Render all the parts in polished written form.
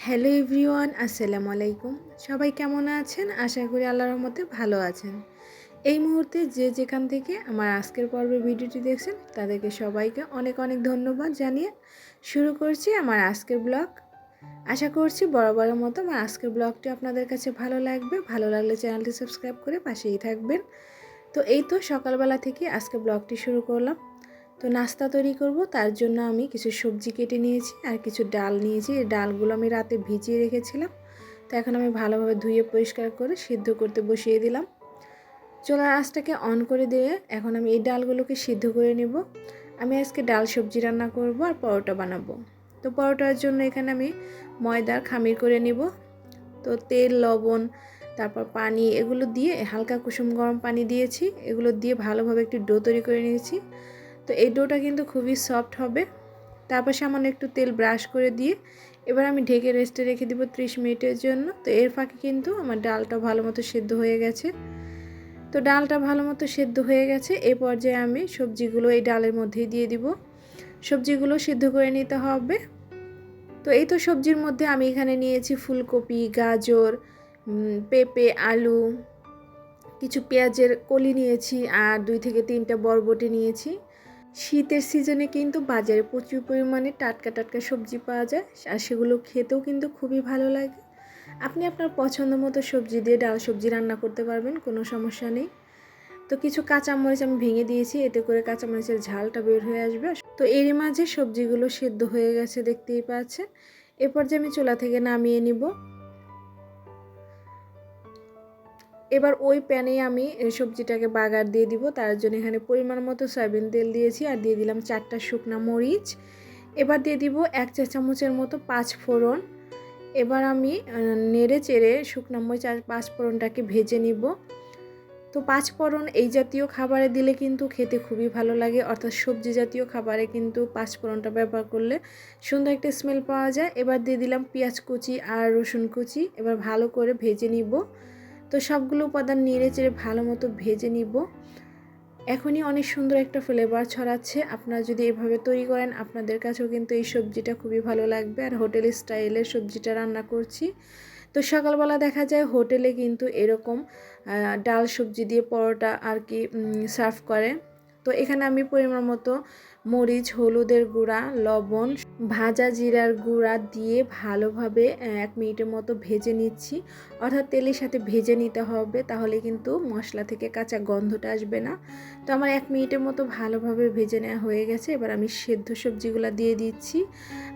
Hello everyone, আসসালামু আলাইকুম। সবাই কেমন আছেন? আশা করি আল্লাহর রহমতে ভালো আছেন। এই মুহূর্তে যে যেখান থেকে আমার আজকের পর্বের ভিডিওটি দেখছেন তাদেরকে সবাইকে অনেক অনেক ধন্যবাদ জানিয়ে শুরু করছি আমার আজকের ব্লগ। আশা করছি বরাবরের মতো আমার আজকের ব্লগটি আপনাদের কাছে ভালো লাগবে। ভালো লাগলে চ্যানেলটি সাবস্ক্রাইব করে পাশেই থাকবেন। তো এই তো সকালবেলা থেকে আজকে ব্লগটি শুরু করলাম। তো নাস্তা তৈরি করব, তার জন্য আমি কিছু সবজি কেটে নিয়েছি আর কিছু ডাল নিয়েছি। এই ডালগুলো আমি রাতে ভিজিয়ে রেখেছিলাম। তো এখন আমি ভালোভাবে ধুয়ে পরিষ্কার করে সিদ্ধ করতে বসিয়ে দিলাম। চুলার আঁচটাকে অন করে দিয়ে এখন আমি এই ডালগুলোকে সিদ্ধ করে নেব। আমি আজকে ডাল সবজি রান্না করব আর পরোটা বানাবো। তো পরোটার জন্য এখানে আমি ময়দার খামির করে নেব। তো তেল, লবণ, তারপর পানি এগুলো দিয়ে হালকা কুসুম গরম পানি দিয়েছি। এগুলো দিয়ে ভালোভাবে একটু ডো তৈরি করে নিয়েছি। তো এই ডোটা কিন্তু খুবই সফট হবে। তারপর সামান্য একটু তেল ব্রাশ করে দিয়ে এবার আমি ঢেকে রেস্টে রেখে দিব 30 মিনিটের জন্য। তো এর ফাঁকে কিন্তু আমার ডালটা ভালো মতো সেদ্ধ হয়ে গেছে। তো ডালটা ভালো মতো সেদ্ধ হয়ে গেছে। এই পর্যায়ে আমি সবজিগুলো এই ডালের মধ্যেই দিয়ে দিব। সবজিগুলো সিদ্ধ করে নিতে হবে। তো এই তো সবজির মধ্যে আমি এখানে নিয়েছি ফুলকপি, গাজর, পেঁপে, আলু, কিছু পেঁয়াজের কলি নিয়েছি আর 2 থেকে 3টা বরবটি নিয়েছি। শীতের সিজনে কিন্তু বাজারে প্রচুর পরিমাণে টাটকা টাটকা সবজি পাওয়া যায় আর সেগুলো খেতেও কিন্তু খুবই ভালো লাগে। আপনি আপনার পছন্দ মতো সবজি দিয়ে ডাল সবজি রান্না করতে পারবেন, কোনো সমস্যা নেই। তো কিছু কাঁচামরিচ আমি ভেঙে দিয়েছি, এতে করে কাঁচামরিচের ঝালটা বের হয়ে আসবে। তো এরই মাঝে সবজিগুলো সেদ্ধ হয়ে গেছে, দেখতেই পাচ্ছেন। এরপর যে আমি চুলা থেকে নামিয়ে নিব। এবার ওই প্যানেই আমি সবজিটাকে বাগার দিয়ে দিব। তার জন্য এখানে পরিমাণ মতো সয়াবিন তেল দিয়েছি আর দিয়ে দিলাম 4টা শুকনা মরিচ। এবার দিয়ে দিব 1 চা চামচের মতো 5 ফোড়ন। এবার আমি নেড়ে চেড়ে শুকনা মরিচ আর 5 ফোড়নটাকে ভেজে নিব। তো 5 ফোড়ন এই জাতীয় খাবারে দিলে কিন্তু খেতে খুবই ভালো লাগে, অর্থাৎ সবজি জাতীয় খাবারে কিন্তু 5 ফোড়নটা ব্যবহার করলে সুন্দর একটা স্মেল পাওয়া যায়। এবার দিয়ে দিলাম পেঁয়াজ কুচি আর রসুন কুচি। এবার ভালো করে ভেজে নিব। তো সবগুলো উপাদান নেড়ে চেড়ে ভালো মতো ভেজে নিব। এখনই অনেক সুন্দর একটা ফ্লেভার ছড়াচ্ছে। আপনারা যদি এভাবে তৈরি করেন আপনাদের কাছেও কিন্তু এই সবজিটা খুবই ভালো লাগবে। আর হোটেল স্টাইলের সবজিটা রান্না করছি। তো সকালবেলা দেখা যায় হোটেলে কিন্তু এরকম ডাল সবজি দিয়ে পরোটা আর কি সার্ভ করে। তো এখানে আমি পরিমাণ মতো মরিচ, হলুদের গুঁড়া, লবণ, ভাজা জিরার গুঁড়া দিয়ে ভালোভাবে 1 মিনিটের মতো ভেজে নিচ্ছি। অর্থাৎ তেলের সাথে ভেজে নিতে হবে, তাহলে কিন্তু মশলা থেকে কাঁচা গন্ধটা আসবে না। তো আমার 1 মিনিটের মতো ভালোভাবে ভেজে নেওয়া হয়ে গেছে। এবার আমি সেদ্ধ সবজিগুলো দিয়ে দিচ্ছি।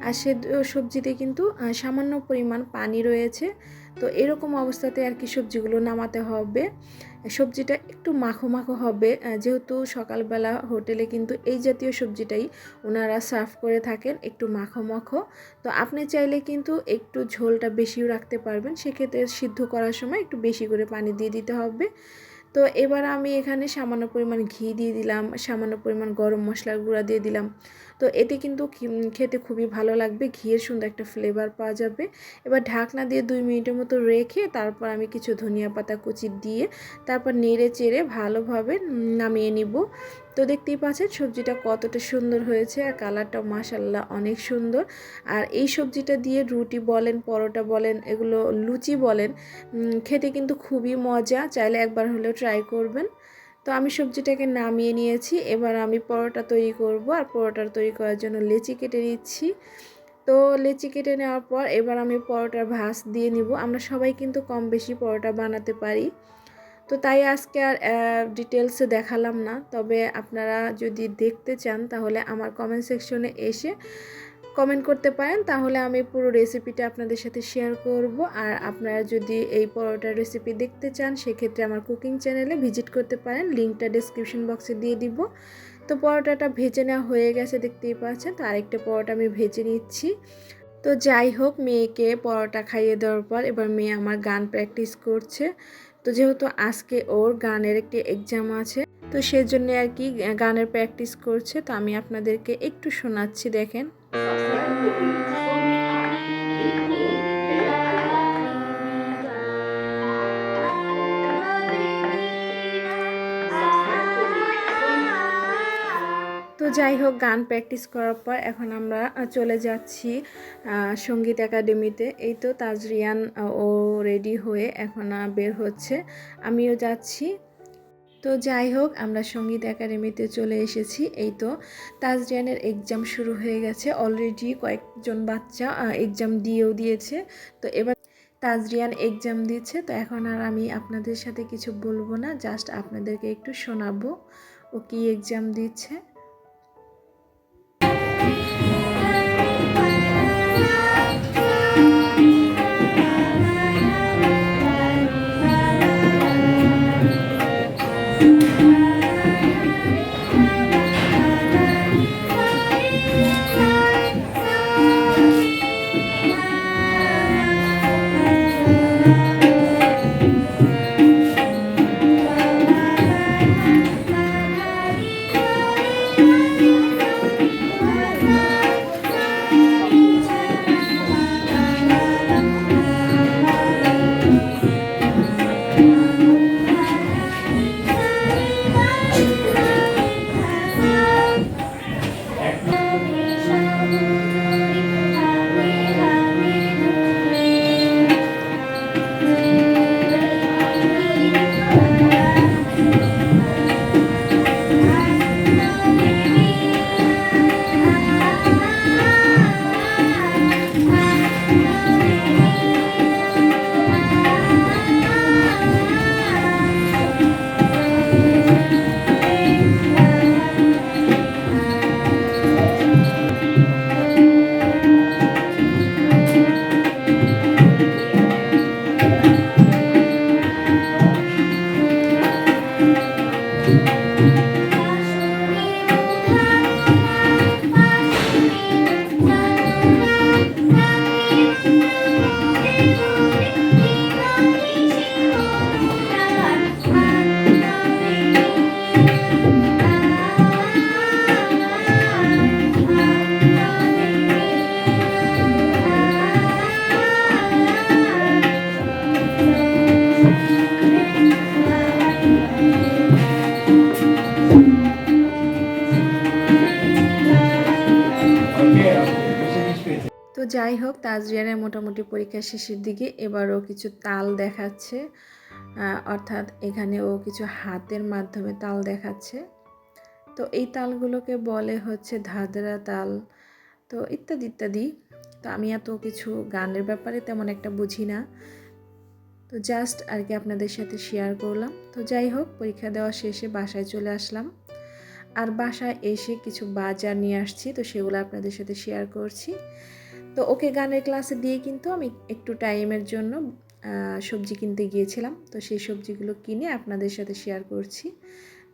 আর সেদ্ধ সবজিতে কিন্তু সামান্য পরিমাণ পানি রয়েছে। তো এরকম অবস্থাতে আর কি সবজিগুলো নামাতে হবে। সবজিটা একটু মাখো মাখো হবে, যেহেতু সকালবেলা হোটেলে কিন্তু এই জাতীয় সবজিটাই ওনারা সার্ভ করে থাকেন, একটু মাখো মাখো। তো আপনি চাইলে কিন্তু একটু ঝোলটা বেশিও রাখতে পারবেন, সেক্ষেত্রে সিদ্ধ করার সময় একটু বেশি করে পানি দিয়ে দিতে হবে। তো এবার আমি এখানে সামান্য পরিমাণ ঘি দিয়ে দিলাম, সামান্য পরিমাণ গরম মশলার গুঁড়া দিয়ে দিলাম। তো এতে কিন্তু খেতে খুবই ভালো লাগবে, ঘিয়ের সুন্দর একটা ফ্লেভার পাওয়া যাবে। এবার ঢাকনা দিয়ে 2 মিনিটের মতো রেখে তারপর আমি কিছু ধনিয়া পাতা কুচি দিয়ে তারপর নেড়ে চেড়ে ভালোভাবে নামিয়ে নিব। তো দেখতেই পাচ্ছেন সবজিটা কতটা সুন্দর হয়েছে আর কালারটা মাশাআল্লাহ অনেক সুন্দর। আর এই সবজিটা দিয়ে রুটি বলেন, পরোটা বলেন, এগুলো লুচি বলেন, খেতে কিন্তু খুবই মজা। চাইলে একবার হলেও ট্রাই করবেন। তো আমি সবজিটাকে নামিয়ে নিয়েছি। এবার আমি পরোটা তৈরি করব আর পরোটা তৈরি করার জন্য লেচি কেটে নিচ্ছি। তো লেচি কেটে নেওয়ার পর এবার আমি পরোটার ভাঁজ দিয়ে নিব। আমরা সবাই কিন্তু কম বেশি পরোটা বানাতে পারি। তো তাই আজকে আর ডিটেলসে দেখালাম না। তবে আপনারা যদি দেখতে চান তাহলে আমার কমেন্ট সেকশনে এসে কমেন্ট করতে পারেন, তাহলে আমি পুরো রেসিপিটা আপনাদের সাথে শেয়ার করব। আর আপনারা যদি এই পরোটার রেসিপি দেখতে চান সেক্ষেত্রে আমার কুকিং চ্যানেলে ভিজিট করতে পারেন, লিঙ্কটা ডেসক্রিপশন বক্সে দিয়ে দিব। তো পরোটাটা ভেজে নেওয়া হয়ে গেছে, দেখতেই পাচ্ছেন। তো আরেকটা পরোটা আমি ভেজে নিচ্ছি। তো যাই হোক, মেয়েকে পরোটা খাইয়ে দেওয়ার পর এবার মেয়ে আমার গান প্র্যাকটিস করছে। তো যেহেতু আজকে ওর গানের একটি এক্সাম আছে, তো সেজন্য আর কি গানের প্র্যাকটিস করছে। তো আমি আপনাদেরকে একটু শোনাচ্ছি, দেখেন। তো যাই হোক, গান প্র্যাকটিস করার পর এখন আমরা চলে যাচ্ছি সঙ্গীত একাডেমিতে। এই তো তাজরিয়ান ও রেডি হয়ে এখন বের হচ্ছে, আমিও যাচ্ছি। তো যাই হোক, আমরা সঙ্গীত একাডেমিতে চলে এসেছি। এই তো তাজরিয়ানের এক্সাম শুরু হয়ে গেছে, অলরেডি কয়েকজন বাচ্চা এক্সাম দিয়েও দিয়েছে। তো এবার তাজরিয়ান এক্সাম দিচ্ছে। তো এখন আর আমি আপনাদের সাথে কিছু বলবো না, জাস্ট আপনাদেরকে একটু শোনাবো ও কি এক্সাম দিচ্ছে। তো যাই হোক, তাজরিয়ানের মোটামুটি পরীক্ষা শেষের দিকে, এবারও কিছু তাল দেখাচ্ছে, অর্থাৎ এখানে ও কিছু হাতের মাধ্যমে তাল দেখাচ্ছে। তো এই তালগুলোকে বলে হচ্ছে ধাদরা তাল, তো ইত্যাদি ইত্যাদি। তো আমি এত কিছু গানের ব্যাপারে তেমন একটা বুঝি না, তো জাস্ট আর কি আপনাদের সাথে শেয়ার করলাম। তো যাই হোক, পরীক্ষা দেওয়া শেষে বাসায় চলে আসলাম, আর বাসায় এসে কিছু বাজার নিয়ে আসছি, তো সেগুলো আপনাদের সাথে শেয়ার করছি। তো ওকে গানের ক্লাসে দিয়ে কিন্তু আমি একটু টাইমের জন্য সবজি কিনতে গিয়েছিলাম, তো সেই সবজিগুলো কিনে আপনাদের সাথে শেয়ার করছি।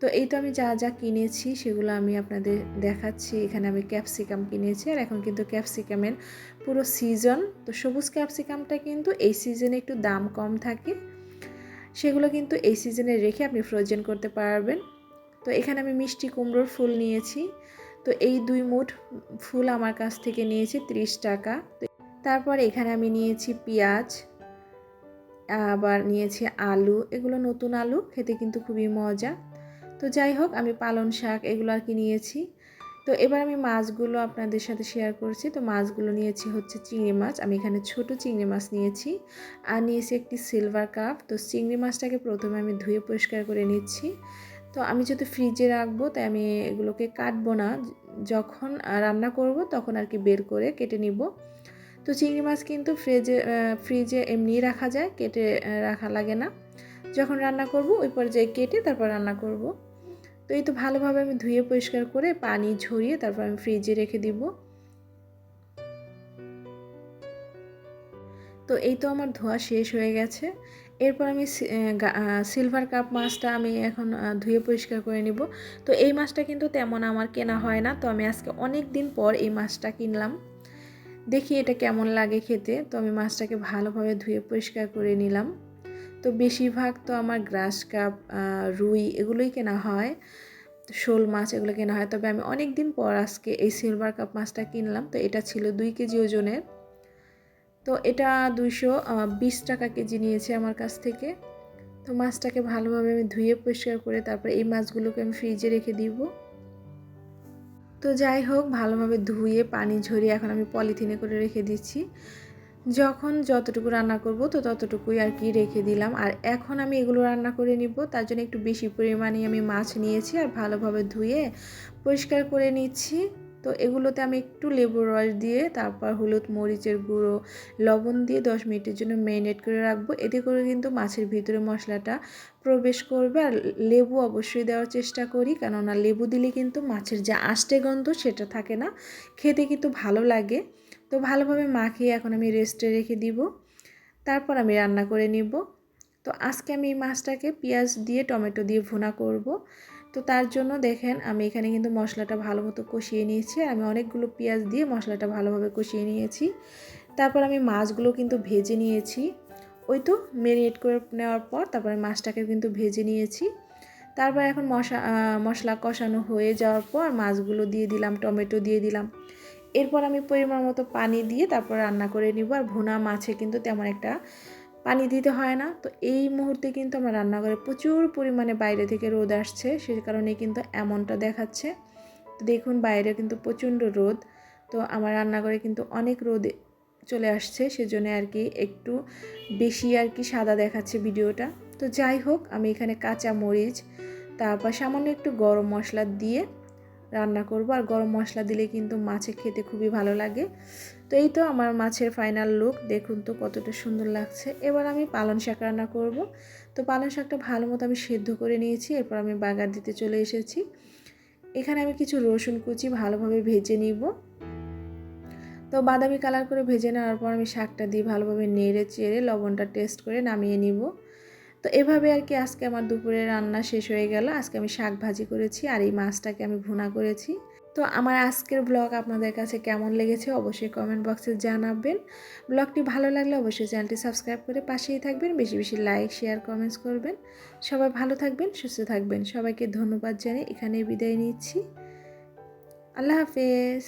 তো এই তো আমি যা যা কিনেছি সেগুলো আমি আপনাদের দেখাচ্ছি। এখানে আমি ক্যাপসিকাম কিনেছি, আর এখন কিন্তু ক্যাপসিকামের পুরো সিজন। তো সবুজ ক্যাপসিকামটা কিন্তু এই সিজনে একটু দাম কম থাকে, সেগুলো কিন্তু এই সিজনে রেখে আপনি ফ্রোজেন করতে পারবেন। তো এখানে আমি মিষ্টি কুমড়োর ফুল নিয়েছি, তো এই 2 মুঠ ফুল আমার কাছ থেকে নিয়েছি 30 টাকা। তারপর এখানে আমি নিয়েছি পেঁয়াজ, আবার নিয়েছি আলু, এগুলো নতুন আলু, খেতে কিন্তু খুবই মজা। তো যাই হোক, আমি পালং শাক এগুলো আর কি নিয়েছি। তো এবার আমি মাছগুলো আপনাদের সাথে শেয়ার করছি। তো মাছগুলো নিয়েছি হচ্ছে চিংড়ি মাছ, আমি এখানে ছোট চিংড়ি মাছ নিয়েছি, আর নিয়েছি একটি সিলভার কাপ। তো চিংড়ি মাছটাকে প্রথমে আমি ধুয়ে পরিষ্কার করে নিচ্ছি। তো আমি যেহেতু ফ্রিজে রাখবো, তাই আমি এগুলোকে কাটবো না, যখন রান্না করব তখন আর কি বের করে কেটে নিব। তো চিংড়ি মাছ কিন্তু ফ্রিজে এমনিই রাখা যায়, কেটে রাখা লাগে না। যখন রান্না করব ওই পর্যায়ে কেটে তারপর রান্না করব। তো এই তো ভালোভাবে আমি ধুয়ে পরিষ্কার করে পানি ঝরিয়ে তারপর আমি ফ্রিজে রেখে দিব। তো এই তো আমার ধোয়া শেষ হয়ে গেছে। এরপর আমি সিলভার কাপ মাছটা আমি এখন ধুয়ে পরিষ্কার করে নিব। তো এই মাছটা কিন্তু তেমন আমার কেনা হয় না, তো আমি আজকে অনেক দিন পর এই মাছটা কিনলাম, দেখি এটা কেমন লাগে খেতে। তো আমি মাছটাকে ভালোভাবে ধুয়ে পরিষ্কার করে নিলাম। তো বেশিরভাগ তো আমার গ্রাস কাপ, রুই এগুলোই কেনা হয়, শোল মাছ এগুলো কেনা হয়। তবে আমি অনেক দিন পর আজকে এই সিলভার কাপ মাছটা কিনলাম। তো এটা ছিল 2 কেজি ওজনের। তো এটা 220 টাকা কেজি নিয়েছে আমার কাছ থেকে। তো মাছটাকে ভালোভাবে আমি ধুয়ে পরিষ্কার করে তারপর এই মাছগুলোকে আমি ফ্রিজে রেখে দিব। তো যাই হোক, ভালোভাবে ধুয়ে পানি ঝরিয়ে এখন আমি পলিথিনে করে রেখে দিচ্ছি। যখন যতটুকু রান্না করব তো ততটুকুই আর কি রেখে দিলাম। আর এখন আমি এগুলো রান্না করে নিব, তার জন্য একটু বেশি পরিমাণে আমি মাছ নিয়েছি আর ভালোভাবে ধুয়ে পরিষ্কার করে নিচ্ছি। তো এগুলোতে আমি একটু লেবুর রস দিয়ে তারপর হলুদ, মরিচের গুঁড়ো, লবণ দিয়ে 10 মিনিটের জন্য ম্যারিনেট করে রাখবো। এতে করে কিন্তু মাছের ভিতরে মশলাটা প্রবেশ করবে। আর লেবু অবশ্যই দেওয়ার চেষ্টা করি, কেননা লেবু দিলে কিন্তু মাছের যে আষ্টে গন্ধ সেটা থাকে না, খেতে কিন্তু ভালো লাগে। তো ভালোভাবে মাখিয়ে এখন আমি রেস্টে রেখে দিব, তারপর আমি রান্না করে নিব। তো আজকে আমি এই মাছটাকে পেঁয়াজ দিয়ে টমেটো দিয়ে ভুনা করব। তো তার জন্য দেখেন আমি এখানে কিন্তু মশলাটা ভালো মতো কষিয়ে নিয়েছি। আমি অনেকগুলো পেঁয়াজ দিয়ে মশলাটা ভালোভাবে কষিয়ে নিয়েছি। তারপর আমি মাছগুলো কিন্তু ভেজে নিয়েছি। ওই তো ম্যারিনেট করে নেওয়ার পর তারপরে মাছটাকে কিন্তু ভেজে নিয়েছি। তারপর এখন মশলা কষানো হয়ে যাওয়ার পর মাছগুলো দিয়ে দিলাম, টমেটো দিয়ে দিলাম। এরপর আমি পরিমাণ মতো পানি দিয়ে তারপর রান্না করে নিব। আর ভুনা মাছে কিন্তু তেমন একটা পানি দিতে হয় না। তো এই মুহূর্তে কিন্তু আমার রান্নাঘরে প্রচুর পরিমাণে বাইরে থেকে রোদ আসছে, সে কারণে কিন্তু এমনটা দেখাচ্ছে। তো দেখুন বাইরে কিন্তু প্রচণ্ড রোদ, তো আমার রান্নাঘরে কিন্তু অনেক রোদ চলে আসছে, সেজন্য আর কি একটু বেশি আর কি সাদা দেখাচ্ছে ভিডিওটা। তো যাই হোক, আমি এখানে কাঁচা মরিচ তারপর সামান্য একটু গরম মশলা দিয়ে রান্না করব। আর গরম মশলা দিলে কিন্তু মাছে খেতে খুবই ভালো লাগে। তো এই তো আমার মাছের ফাইনাল লুক, দেখুন তো কতটা সুন্দর লাগছে। এবার আমি পালং শাক রান্না করব। তো পালং শাকটা ভালো মতো আমি সেদ্ধ করে নিয়েছি, এরপর আমি বাগার দিতে চলে এসেছি। এখানে আমি কিছু রসুন কুচি ভালোভাবে ভেজে নিব। তো বাদামি কালার করে ভেজে নেওয়ার পর আমি শাকটা দিয়ে ভালোভাবে নেড়ে চেড়ে লবণটা টেস্ট করে নামিয়ে নিব। তো এভাবে আর কি আজকে আমার দুপুরের রান্না শেষ হয়ে গেল। আজকে আমি শাক ভাজি করেছি আর এই মাছটাকে আমি ভুনা করেছি। তো আমার আজকের ব্লগ আপনাদের কাছে কেমন লেগেছে অবশ্যই কমেন্ট বক্সে জানাবেন। ব্লগটি ভালো লাগলে অবশ্যই চ্যানেলটি সাবস্ক্রাইব করে পাশেই থাকবেন, বেশি বেশি লাইক, শেয়ার, কমেন্টস করবেন। সবাই ভালো থাকবেন, সুস্থ থাকবেন। সবাইকে ধন্যবাদ জানিয়ে এখানে বিদায় নিচ্ছি। আল্লাহ হাফেজ।